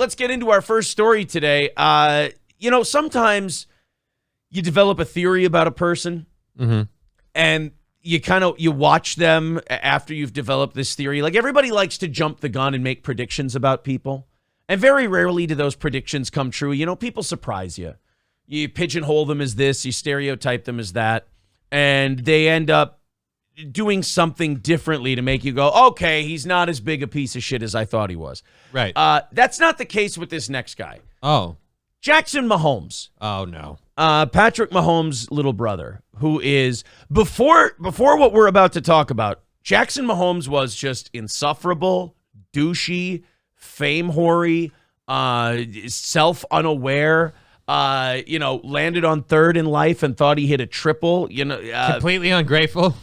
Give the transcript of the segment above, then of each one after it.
let's get into our first story today. Sometimes you develop a theory about a person, and you watch them after you've developed this theory. Like, everybody likes to jump the gun and make predictions about people, and very rarely do those predictions come true. People surprise you. You pigeonhole them as this, you stereotype them as that, and they end up doing something differently to make you go, okay, he's not as big a piece of shit as I thought he was. Right. That's not the case with this next guy. Oh. Jackson Mahomes. Oh, no. Patrick Mahomes' little brother, who is, before what we're about to talk about, Jackson Mahomes was just insufferable, douchey, fame-hoary, self-unaware, landed on third in life and thought he hit a triple, completely ungrateful,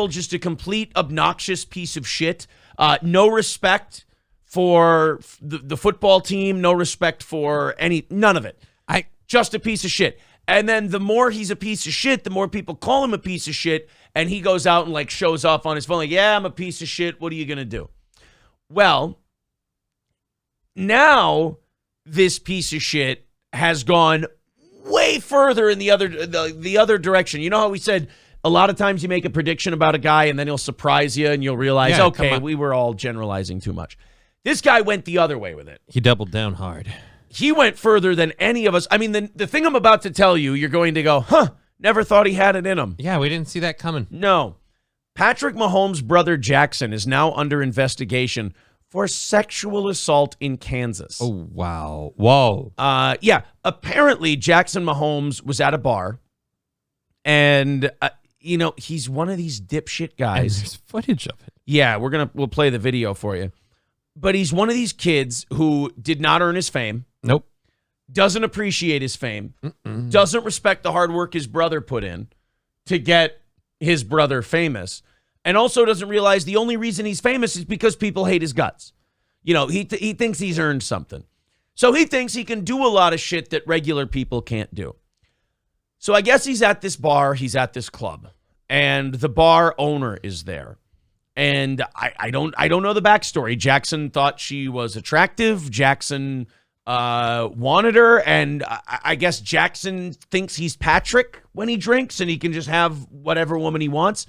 just a complete obnoxious piece of shit. No respect for the football team, no respect for none of it. Just a piece of shit. And then the more he's a piece of shit, the more people call him a piece of shit, and he goes out and shows off on his phone like, yeah, I'm a piece of shit. What are you going to do? Well, now this piece of shit has gone way further in the other direction. You know how we said a lot of times you make a prediction about a guy and then he'll surprise you and you'll realize, okay, we were all generalizing too much. This guy went the other way with it. He doubled down hard. He went further than any of us. I mean, the thing I'm about to tell you, you're going to go, never thought he had it in him. Yeah, we didn't see that coming. No. Patrick Mahomes' brother Jackson is now under investigation for sexual assault in Kansas. Oh, wow. Whoa. Yeah. Apparently, Jackson Mahomes was at a bar, and, he's one of these dipshit guys. And there's footage of it. Yeah, we'll play the video for you. But he's one of these kids who did not earn his fame. Nope. Doesn't appreciate his fame. Doesn't respect the hard work his brother put in to get his brother famous. And also doesn't realize the only reason he's famous is because people hate his guts. He thinks he's earned something. So he thinks he can do a lot of shit that regular people can't do. So I guess he's at this bar, he's at this club, and the bar owner is there. And I don't know the backstory. Jackson thought she was attractive. Jackson wanted her, and I guess Jackson thinks he's Patrick when he drinks, and he can just have whatever woman he wants.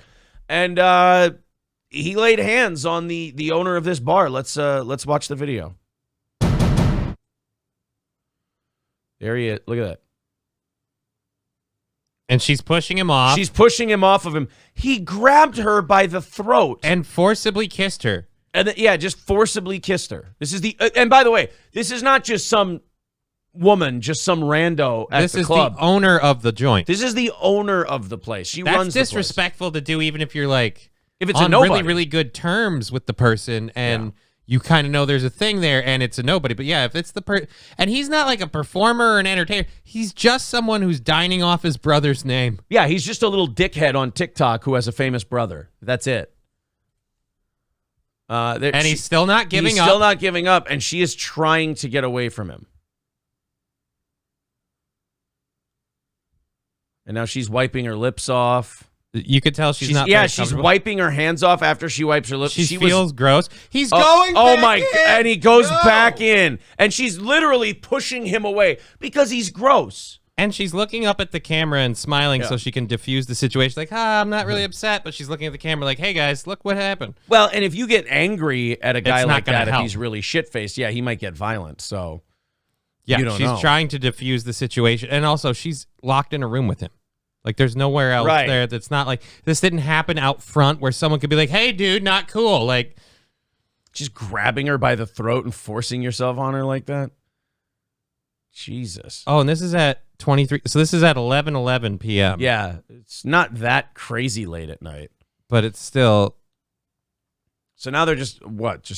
And he laid hands on the owner of this bar. Let's watch the video. There he is. Look at that. And she's pushing him off. She's pushing him off of him. He grabbed her by the throat and forcibly kissed her. And just forcibly kissed her. This is and by the way, this is not just some woman, just some rando at the club. This is the owner of the joint. This is the owner of the place. She runs the place. That's disrespectful to do, even if you're if it's on really, really good terms with the person and you kind of know there's a thing there and it's a nobody. But yeah, if it's and he's not like a performer or an entertainer. He's just someone who's dining off his brother's name. Yeah, he's just a little dickhead on TikTok who has a famous brother. That's it. And he's still not giving up. He's still not giving up, and she is trying to get away from him. And now she's wiping her lips off. You could tell she's not. Yeah, she's wiping her hands off after she wipes her lips. She feels gross. He's going. Oh my! And he goes back in, and she's literally pushing him away because he's gross. And she's looking up at the camera and smiling so she can diffuse the situation. Like, I'm not really upset, but she's looking at the camera like, hey guys, look what happened. Well, and if you get angry at a guy like that, if he's really shit-faced, he might get violent. So, yeah, she's trying to diffuse the situation, and also she's locked in a room with him. Like, there's nowhere else there. That's not like this didn't happen out front where someone could be like, hey, dude, not cool. Like, just grabbing her by the throat and forcing yourself on her like that. Jesus. Oh, and this is at 23. So this is at 11:11 p.m. Yeah, it's not that crazy late at night. But it's still. So now they're just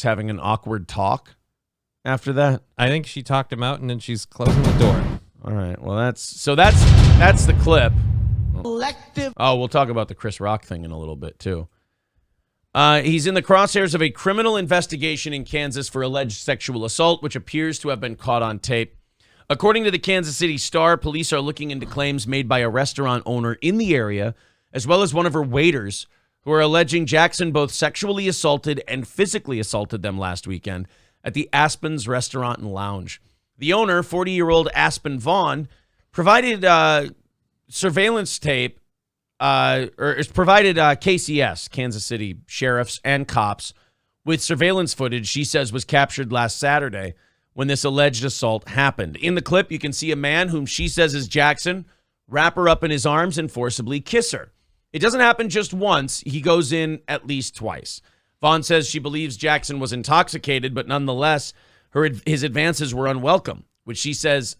having an awkward talk after that? I think she talked him out and then she's closing the door. All right. Well, that's the clip. Oh, we'll talk about the Chris Rock thing in a little bit, too. He's in the crosshairs of a criminal investigation in Kansas for alleged sexual assault, which appears to have been caught on tape. According to the Kansas City Star, police are looking into claims made by a restaurant owner in the area, as well as one of her waiters, who are alleging Jackson both sexually assaulted and physically assaulted them last weekend. at the Aspen's Restaurant and Lounge. The owner, 40-year-old Aspen Vaughn, provided surveillance tape, provided KCS, Kansas City sheriffs and cops, with surveillance footage she says was captured last Saturday when this alleged assault happened. In the clip, you can see a man whom she says is Jackson wrap her up in his arms and forcibly kiss her. It doesn't happen just once. He goes in at least twice. Vaughn says she believes Jackson was intoxicated, but nonetheless, his advances were unwelcome, which she says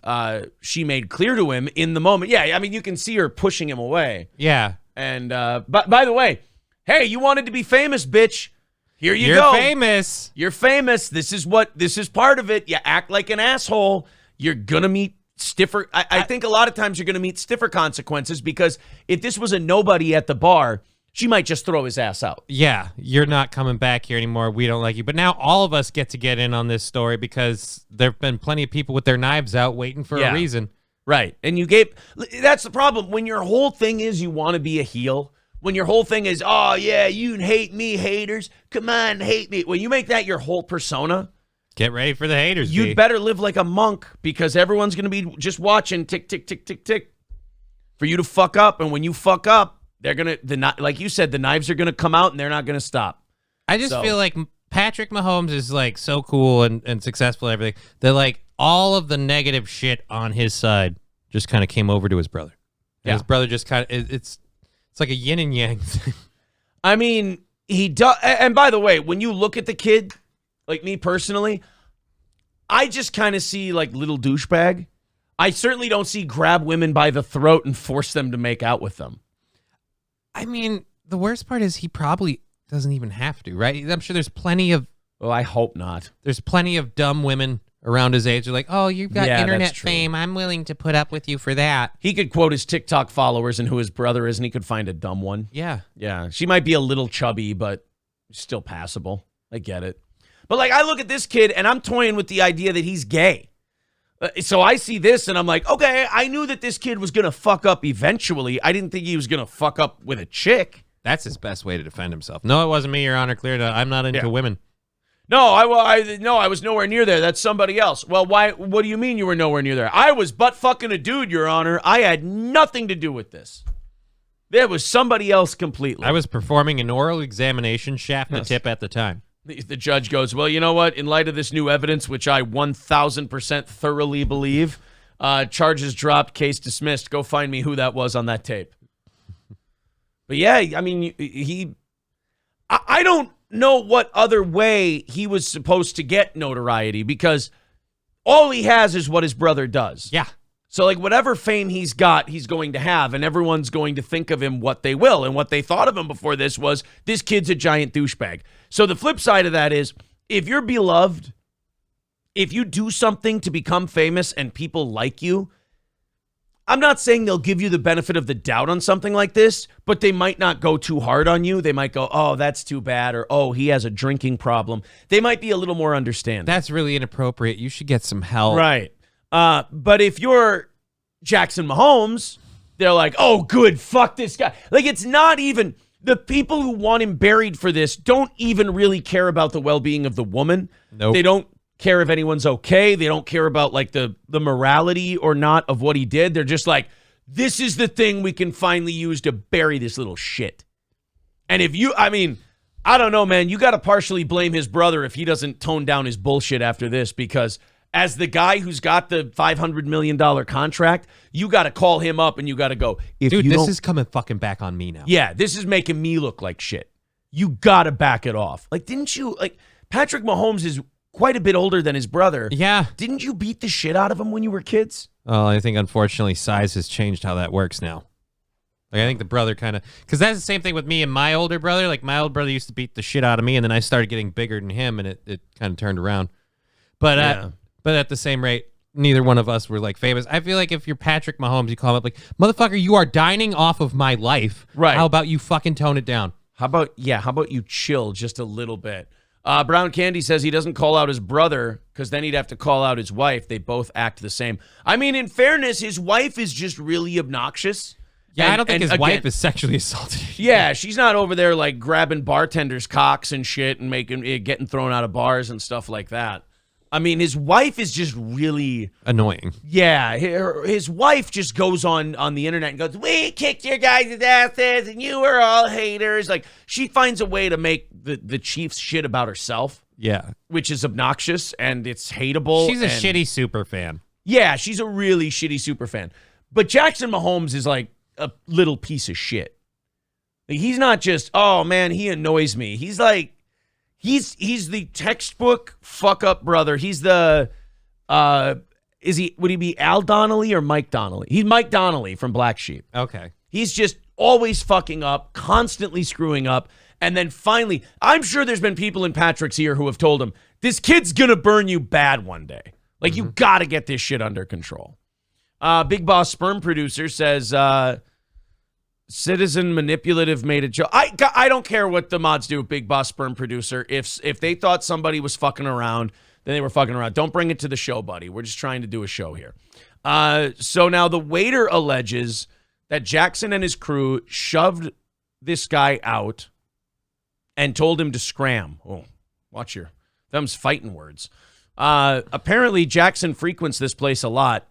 she made clear to him in the moment. Yeah, I mean, you can see her pushing him away. Yeah. And but by the way, hey, you wanted to be famous, bitch. Here you go. You're famous. You're famous. This is part of it. You act like an asshole. You're going to meet stiffer. I think a lot of times you're going to meet stiffer consequences, because if this was a nobody at the bar, she might just throw his ass out. Yeah, you're not coming back here anymore. We don't like you. But now all of us get to get in on this story because there have been plenty of people with their knives out waiting for a reason. Right. And that's the problem. When your whole thing is you want to be a heel, when your whole thing is, oh, yeah, you hate me, haters. Come on, hate me. When you make that your whole persona, get ready for the haters. You'd better live like a monk, because everyone's going to be just watching tick, tick, tick, tick, tick for you to fuck up. And when you fuck up, they're going to, like you said, the knives are going to come out and they're not going to stop. I just feel like Patrick Mahomes is like so cool and successful and everything that like all of the negative shit on his side just kind of came over to his brother. And his brother just kind of, it's like a yin and yang thing. I mean, he does. And by the way, when you look at the kid, like me personally, I just kind of see like little douchebag. I certainly don't see grab women by the throat and force them to make out with them. I mean, the worst part is he probably doesn't even have to, right? I'm sure there's plenty of... Well, I hope not. There's plenty of dumb women around his age. They're like, oh, you've got internet fame. I'm willing to put up with you for that. He could quote his TikTok followers and who his brother is, and he could find a dumb one. Yeah. Yeah. She might be a little chubby, but still passable. I get it. But, like, I look at this kid, and I'm toying with the idea that he's gay. So I see this, and I'm like, okay, I knew that this kid was going to fuck up eventually. I didn't think he was going to fuck up with a chick. That's his best way to defend himself. No, it wasn't me, Your Honor. Clear to, I'm not into women. No, I was nowhere near there. That's somebody else. Well, why? What do you mean you were nowhere near there? I was butt fucking a dude, Your Honor. I had nothing to do with this. There was somebody else completely. I was performing an oral examination, shaft the tip at the time. The judge goes, well, you know what? In light of this new evidence, which I 1,000% thoroughly believe, charges dropped, case dismissed. Go find me who that was on that tape. But yeah, I mean, I don't know what other way he was supposed to get notoriety, because all he has is what his brother does. Yeah. So, like, whatever fame he's got, he's going to have, and everyone's going to think of him what they will. And what they thought of him before this was, this kid's a giant douchebag. So the flip side of that is, if you're beloved, if you do something to become famous and people like you, I'm not saying they'll give you the benefit of the doubt on something like this, but they might not go too hard on you. They might go, oh, that's too bad, or oh, he has a drinking problem. They might be a little more understanding. That's really inappropriate. You should get some help. Right. But if you're Jackson Mahomes, they're like, oh, good, fuck this guy. Like, it's not even... The people who want him buried for this don't even really care about the well-being of the woman. Nope. They don't care if anyone's okay. They don't care about, like, the morality or not of what he did. They're just like, this is the thing we can finally use to bury this little shit. And if you... I mean, I don't know, man. You got to partially blame his brother if he doesn't tone down his bullshit after this, because... As the guy who's got the $500 million contract, you got to call him up and you got to go, dude, this is coming fucking back on me now. Yeah, this is making me look like shit. You got to back it off. Like, didn't you, like, Patrick Mahomes is quite a bit older than his brother. Yeah. Didn't you beat the shit out of him when you were kids? Well, I think, unfortunately, size has changed how that works now. Like, I think the brother kind of, because that's the same thing with me and my older brother. Like, my older brother used to beat the shit out of me, and then I started getting bigger than him, and it kind of turned around. But, But at the same rate, neither one of us were, like, famous. I feel like if you're Patrick Mahomes, you call him up like, motherfucker, you are dining off of my life. Right. How about you fucking tone it down? How about you chill just a little bit? Brown Candy says he doesn't call out his brother because then he'd have to call out his wife. They both act the same. I mean, in fairness, his wife is just really obnoxious. Yeah, I don't think his wife is sexually assaulted. Yeah, she's not over there, like, grabbing bartenders' cocks and shit and getting thrown out of bars and stuff like that. I mean, his wife is just really Annoying. Yeah, his wife just goes on the internet and goes, "We kicked your guys' asses, and you were all haters." Like, she finds a way to make the Chiefs shit about herself. Yeah. Which is obnoxious, and it's hateable. She's a shitty super fan. Yeah, she's a really shitty super fan. But Jackson Mahomes is like a little piece of shit. Like, he's not just, oh man, he annoys me. He's like, he's the textbook fuck up brother. He's the would he be Al Donnelly or Mike Donnelly? He's Mike Donnelly from Black Sheep. Okay. He's just always fucking up, constantly screwing up. And then finally, I'm sure there's been people in Patrick's ear who have told him, this kid's going to burn you bad one day. Like, you got to get this shit under control. Big Boss Sperm Producer says, Citizen Manipulative made a joke. I don't care what the mods do, Big Boss Sperm Producer. If they thought somebody was fucking around, then they were fucking around. Don't bring it to the show, buddy. We're just trying to do a show here. So now the waiter alleges that Jackson and his crew shoved this guy out and told him to scram. Oh, watch your them's fighting words. Apparently, Jackson frequents this place a lot,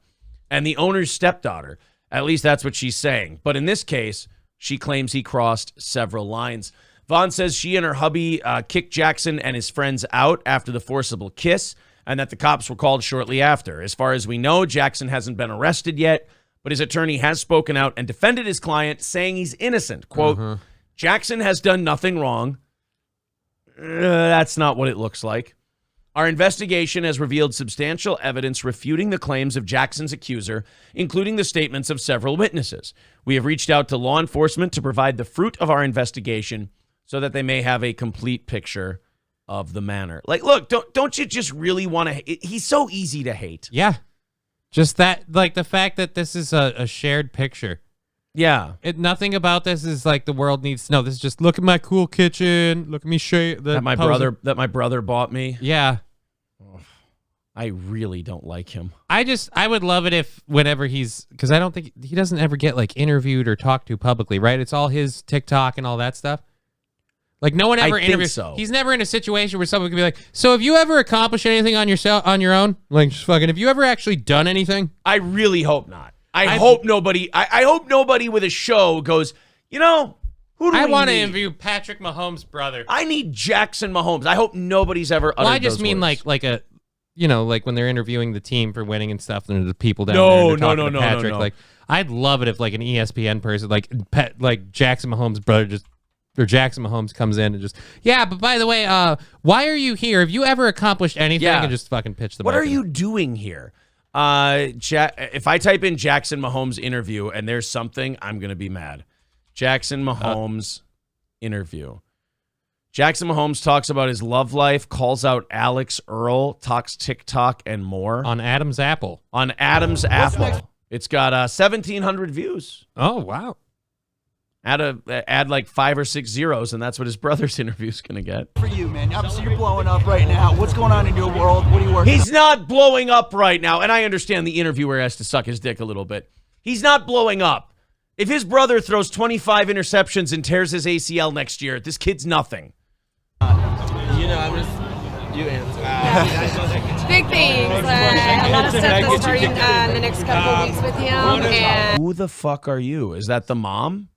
and the owner's stepdaughter. At least that's what she's saying. But in this case, she claims he crossed several lines. Vaughn says she and her hubby kicked Jackson and his friends out after the forcible kiss, and that the cops were called shortly after. As far as we know, Jackson hasn't been arrested yet, but his attorney has spoken out and defended his client, saying he's innocent. Quote, Jackson has done nothing wrong. That's not what it looks like. Our investigation has revealed substantial evidence refuting the claims of Jackson's accuser, including the statements of several witnesses. We have reached out to law enforcement to provide the fruit of our investigation so that they may have a complete picture of the matter. Like, look, don't you just really want to? He's so easy to hate. Yeah. Just that, like the fact that this is a shared picture. Yeah. Nothing about this is like the world needs to know. This is just, look at my cool kitchen. Look at me that my brother bought me. Yeah. I really don't like him. I would love it if whenever because I don't think he doesn't ever get like interviewed or talked to publicly, right? It's all his TikTok and all that stuff. Like, no one ever interviews. So. He's never in a situation where someone could be like, so have you ever accomplished anything on your own? Like, just fucking, have you ever actually done anything? I really hope not. I hope nobody with a show goes, you know, who do I want to interview Patrick Mahomes' brother. I need Jackson Mahomes. I hope nobody's ever uttered I just those mean words. like a, you know, like when they're interviewing the team for winning and stuff, and the people down there. No, Patrick. No. Like, I'd love it if like an ESPN person, like Jackson Mahomes' brother, or Jackson Mahomes comes in and just, yeah, but by the way, why are you here? Have you ever accomplished anything? Yeah. And just fucking pitch them. What are you doing here? If I type in Jackson Mahomes interview and there's something, I'm going to be mad. Jackson Mahomes interview. Jackson Mahomes talks about his love life, calls out Alex Earl, talks TikTok and more. On Adam's Apple. On Adam's Apple. It's got 1,700 views. Oh, wow. Add like 5 or 6 zeros, and that's what his brother's interview's going to get. For you, man. Obviously, you're blowing up right now. What's going on in your world? What are you working on? He's not blowing up right now, and I understand the interviewer has to suck his dick a little bit. He's not blowing up. If his brother throws 25 interceptions and tears his ACL next year, this kid's nothing. You answer. Big things. A lot of stuff that's starting in the next couple of weeks with him. And Who the fuck are you? Is that the mom?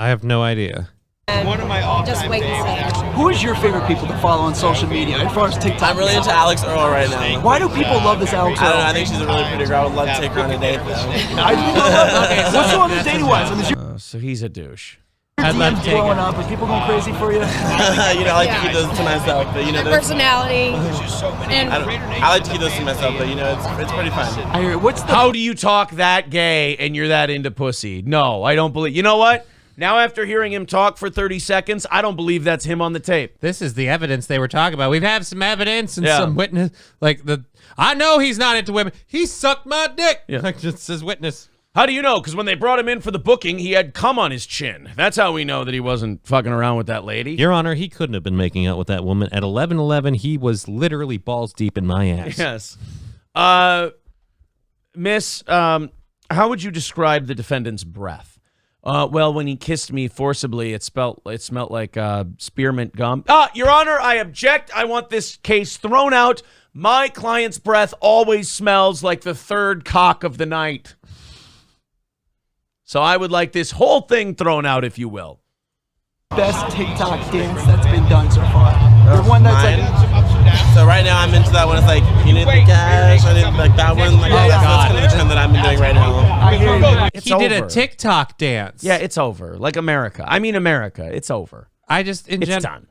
I have no idea. One of my just wait and see. Who is your favorite people to follow on social media as far as TikTok? I'm really into Alex Earl right now. Why do people love this Alex I Earl? don't know. I think she's a really pretty girl. I would love to take her on a date, though. I think what's going on the dating wise? I mean, is your So he's a douche. DMs blowing up? Are people going crazy for you? I like to keep those to myself, but My personality. And I like to keep those to myself, but it's pretty fun. I hear it. What's the How do you talk that gay and you're that into pussy? No, I don't believe. You know what? Now, after hearing him talk for 30 seconds, I don't believe that's him on the tape. This is the evidence they were talking about. We've had some evidence and some witness. I know he's not into women. He sucked my dick. Yeah. Like, just says witness. How do you know? Because when they brought him in for the booking, he had cum on his chin. That's how we know that he wasn't fucking around with that lady. Your Honor, he couldn't have been making out with that woman. At 11:11, he was literally balls deep in my ass. Yes. Miss, how would you describe the defendant's breath? Well, when he kissed me forcibly, it smelled like spearmint gum. Your Honor, I object. I want this case thrown out. My client's breath always smells like the third cock of the night. So I would like this whole thing thrown out, if you will. Best TikTok dance that's been done so far. The one that's Mine? like, So right now I'm into that one. It's like, you need the cash. I need like that one. Like, that's kind of the trend that I've been doing right now. I hear you. It's He did a over. TikTok dance. Yeah, it's over. Like America. I mean America. It's over. I just It's done.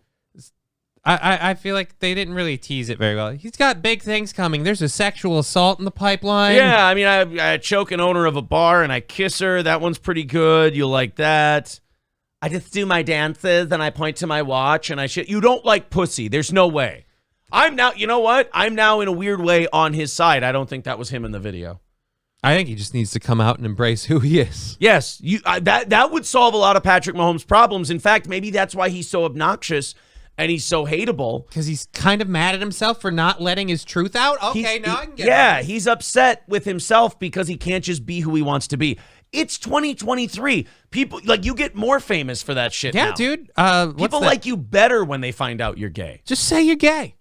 I feel like they didn't really tease it very well. He's got big things coming. There's a sexual assault in the pipeline. Yeah, I mean, I choke an owner of a bar and I kiss her. That one's pretty good. You'll like that. I just do my dances and I point to my watch and I shit. You don't like pussy. There's no way. I'm now, you know what? I'm now in a weird way on his side. I don't think that was him in the video. I think he just needs to come out and embrace who he is. Yes, that would solve a lot of Patrick Mahomes' problems. In fact, maybe that's why he's so obnoxious and he's so hateable. Because he's kind of mad at himself for not letting his truth out. Okay, now I can get it. He's upset with himself because he can't just be who he wants to be. It's 2023. People, like, you get more famous for that shit Yeah, now. dude. People like you better when they find out you're gay. Just say you're gay.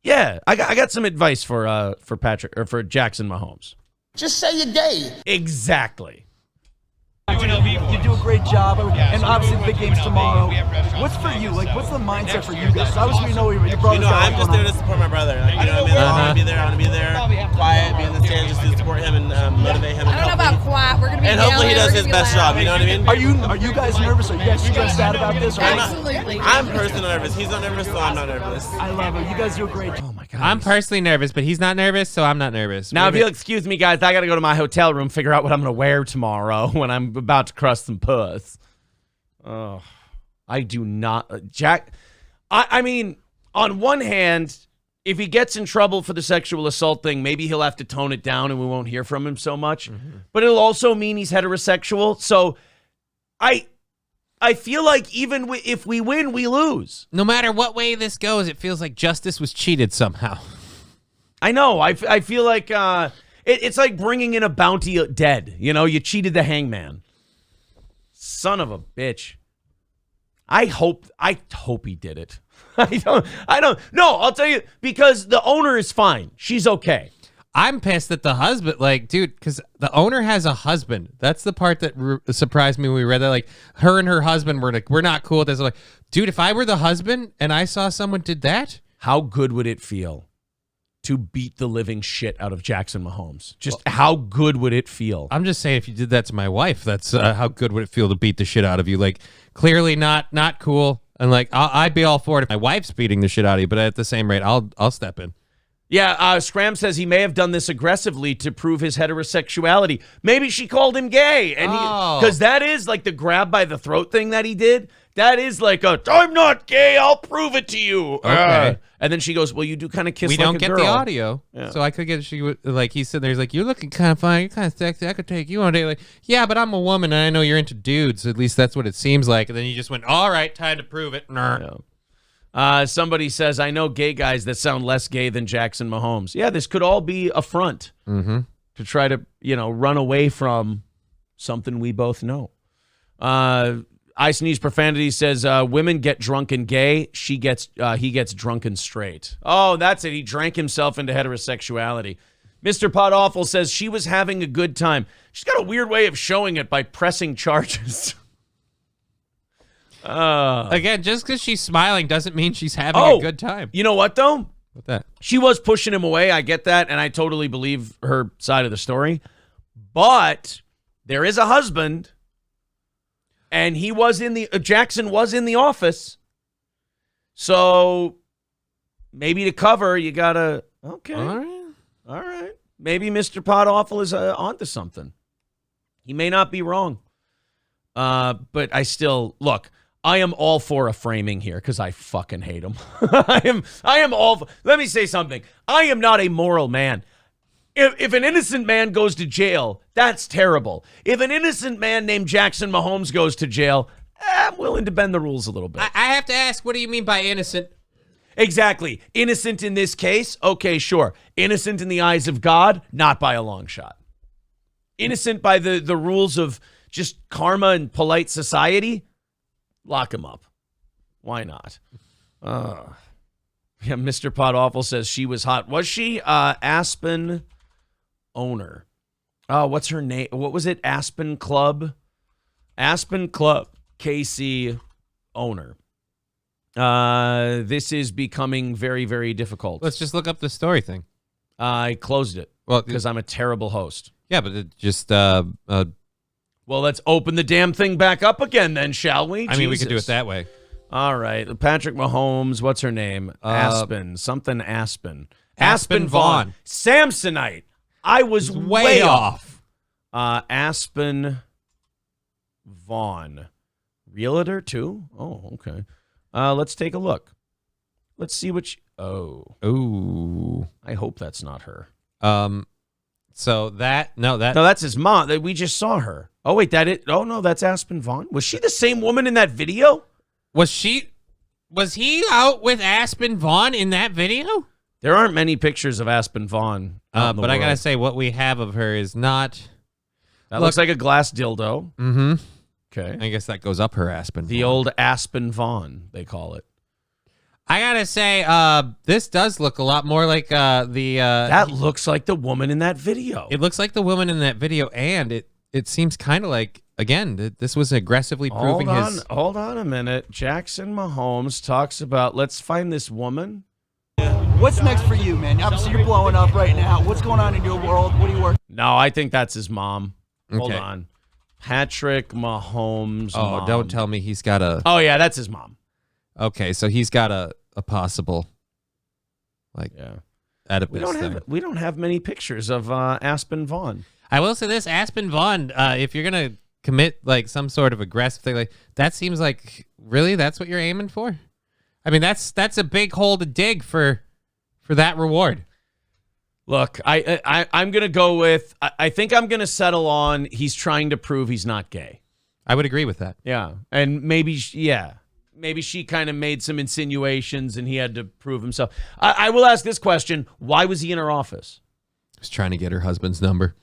Yeah, I got some advice for Patrick or for Jackson Mahomes. Just say you're gay. Exactly. You do a great job, and obviously the big game's tomorrow. What's for you? Like, what's the mindset for you guys? Obviously, we know your brother's You know, got I'm just there to support my brother. Like, you know what I mean? I want to be there. I want to be there, quiet, be in the stand, just to support him and motivate him. I don't know about quiet. We're gonna be And hopefully he yelling, does his we're gonna best be job. loud. You know what I mean? Are you guys nervous? Are you guys stressed out about this? Or Absolutely. I'm personally nervous. He's not nervous, so I'm not nervous. I love it. You guys do a great job. Oh my god. I'm personally nervous, but he's not nervous, so I'm not nervous. Now, if you'll excuse me, guys, I got to go to my hotel room, figure out what I'm going to wear tomorrow when I'm about to crush some puss. Oh, I do not. Jack, I mean, on one hand, if he gets in trouble for the sexual assault thing, maybe he'll have to tone it down and we won't hear from him so much. But it'll also mean he's heterosexual. So I feel like even if we win, we lose. no matter what way this goes, it feels like justice was cheated somehow. I know. I feel like it's like bringing in a bounty dead. You know, you cheated the hangman. Son of a bitch. I hope he did it. I don't. No, I'll tell you, because the owner is fine. She's okay. I'm pissed that the husband, like, dude, because the owner has a husband. That's the part that surprised me when we read that. Like, her and her husband were like, we're not cool with this. I'm like, dude, if I were the husband and I saw someone did that, How good would it feel to beat the living shit out of Jackson Mahomes? Just how good would it feel? I'm just saying, if you did that to my wife, that's how good would it feel to beat the shit out of you? Like, clearly not cool. And like, I'd be all for it if my wife's beating the shit out of you. But at the same rate, I'll step in. Yeah, Scram says he may have done this aggressively to prove his heterosexuality. Maybe she called him gay, and because that is like the grab by the throat thing that he did. That is like I'm not gay. I'll prove it to you. Okay. And then she goes, well, you do kind of kiss. We like don't a get girl. the audio, Yeah. so I could get. She would like he said. There's like, you're looking kind of fine. You're kind of sexy. I could take you on a date. Like, yeah, but I'm a woman and I know you're into dudes. At least that's what it seems like. And then you just went, all right, time to prove it. Somebody says, I know gay guys that sound less gay than Jackson Mahomes. Yeah, this could all be a front to try to, run away from something we both know. I Sneeze Profanity says, women get drunk and gay. He gets drunk and straight. Oh, that's it. He drank himself into heterosexuality. Mr. Pot Awful says she was having a good time. She's got a weird way of showing it by pressing charges. Again, just because she's smiling doesn't mean she's having a good time. You know what, though? What's that? She was pushing him away. I get that, and I totally believe her side of the story. But there is a husband, and he was in the Jackson was in the office. So maybe to cover, you gotta all right. Maybe Mr. Pot Awful is onto something. He may not be wrong. But I still look. I am all for a framing here because I fucking hate him. I am all. Let me say something. I am not a moral man. If an innocent man goes to jail, that's terrible. If an innocent man named Jackson Mahomes goes to jail, I'm willing to bend the rules a little bit. I have to ask, what do you mean by innocent? Exactly. Innocent in this case? Okay, sure. Innocent in the eyes of God? Not by a long shot. Innocent by the rules of just karma and polite society? Lock him up. Why not? Yeah, Mr. Pot Awful says she was hot. Was she? Aspen owner. What's her name? What was it? Aspen Club KC owner. This is becoming very, very difficult. Let's just look up the story thing. I closed it because I'm a terrible host. Yeah, but it just well, let's open the damn thing back up again then, shall we? I mean, we could do it that way. All right. Patrick Mahomes, what's her name? Aspen. Aspen Vaughn. Samsonite. I was way off. Aspen Vaughn. Realtor too? Oh, okay. Let's take a look. Let's see which. Oh. I hope that's not her. So No, that's his mom. We just saw her. Oh, wait, oh no, that's Aspen Vaughn. Was she the same woman in that video? Was he out with Aspen Vaughn in that video? There aren't many pictures of Aspen Vaughn. But I gotta say, what we have of her is not. That looks like a glass dildo. Mm-hmm. Okay. I guess that goes up her Aspen. The old Aspen Vaughn, they call it. I gotta say, this does look a lot more like that looks like the woman in that video. It looks like the woman in that video, and it seems kind of like, again, this was aggressively proving his. Hold on a minute. Jackson Mahomes talks about, let's find this woman. What's next for you, man? Obviously, you're blowing up right now. What's going on in your world? What do you work? No, I think that's his mom. Hold Okay. on. Patrick Mahomes' Oh, mom. don't tell me he's got a. Oh, yeah, that's his mom. Okay, so he's got a possible, Oedipus thing. We don't have many pictures of Aspen Vaughn. I will say this, Aspen Vaughn, if you're going to commit like some sort of aggressive thing, like that seems like, really, that's what you're aiming for? I mean, that's a big hole to dig for that reward. Look, I'm going to go with, I think I'm going to settle on he's trying to prove he's not gay. I would agree with that. Yeah, and maybe she kind of made some insinuations and he had to prove himself. I will ask this question. Why was he in her office? He was trying to get her husband's number.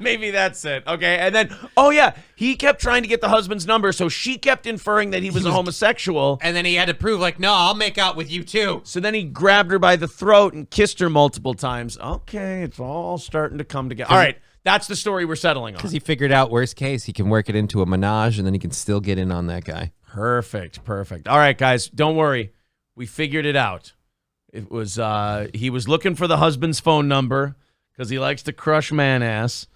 Maybe that's it. Okay. And then, oh, yeah, he kept trying to get the husband's number, so she kept inferring that he was a homosexual. And then he had to prove, like, no, I'll make out with you too. So then he grabbed her by the throat and kissed her multiple times. Okay, it's all starting to come together. All right, that's the story we're settling on. Because he figured out, worst case, he can work it into a menage, and then he can still get in on that guy. Perfect. All right, guys, don't worry. We figured it out. It was he was looking for the husband's phone number because he likes to crush man ass,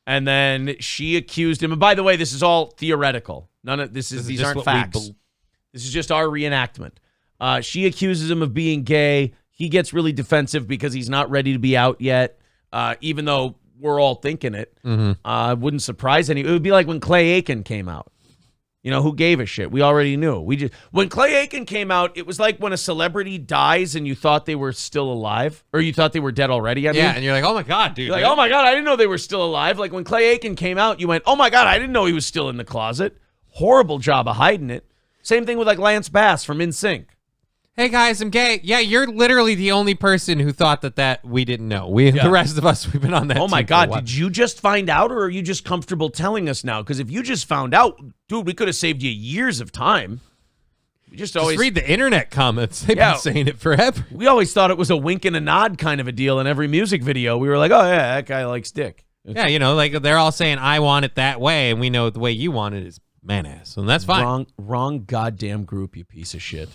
and then she accused him. And by the way, this is all theoretical. These aren't facts. This is just our reenactment. She accuses him of being gay. He gets really defensive because he's not ready to be out yet, even though we're all thinking it. Mm-hmm. Wouldn't surprise any. It would be like when Clay Aiken came out. You know, who gave a shit? We already knew. When Clay Aiken came out, it was like when a celebrity dies and you thought they were still alive, or you thought they were dead already. I mean, and you're like, oh my God, dude. You're like, oh my God, I didn't know they were still alive. Like when Clay Aiken came out, you went, oh my God, I didn't know he was still in the closet. Horrible job of hiding it. Same thing with like Lance Bass from NSYNC. Hey guys, I'm gay. Yeah, you're literally the only person who thought that we didn't know. The rest of us, we've been on that. Oh my team God, did you just find out, or are you just comfortable telling us now? Because if you just found out, dude, we could have saved you years of time. You just always read the internet comments. They've been saying it forever. We always thought it was a wink and a nod kind of a deal in every music video. We were like, oh yeah, that guy likes dick. Yeah, you know, like they're all saying I want it that way, and we know the way you want it is man ass, and that's fine. Wrong goddamn group, you piece of shit.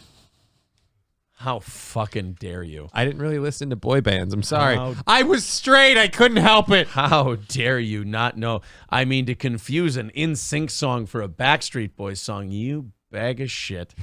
How fucking dare you? I didn't really listen to boy bands. I'm sorry. I was straight. I couldn't help it. How dare you not know? I mean, to confuse an NSYNC song for a Backstreet Boys song, you bag of shit.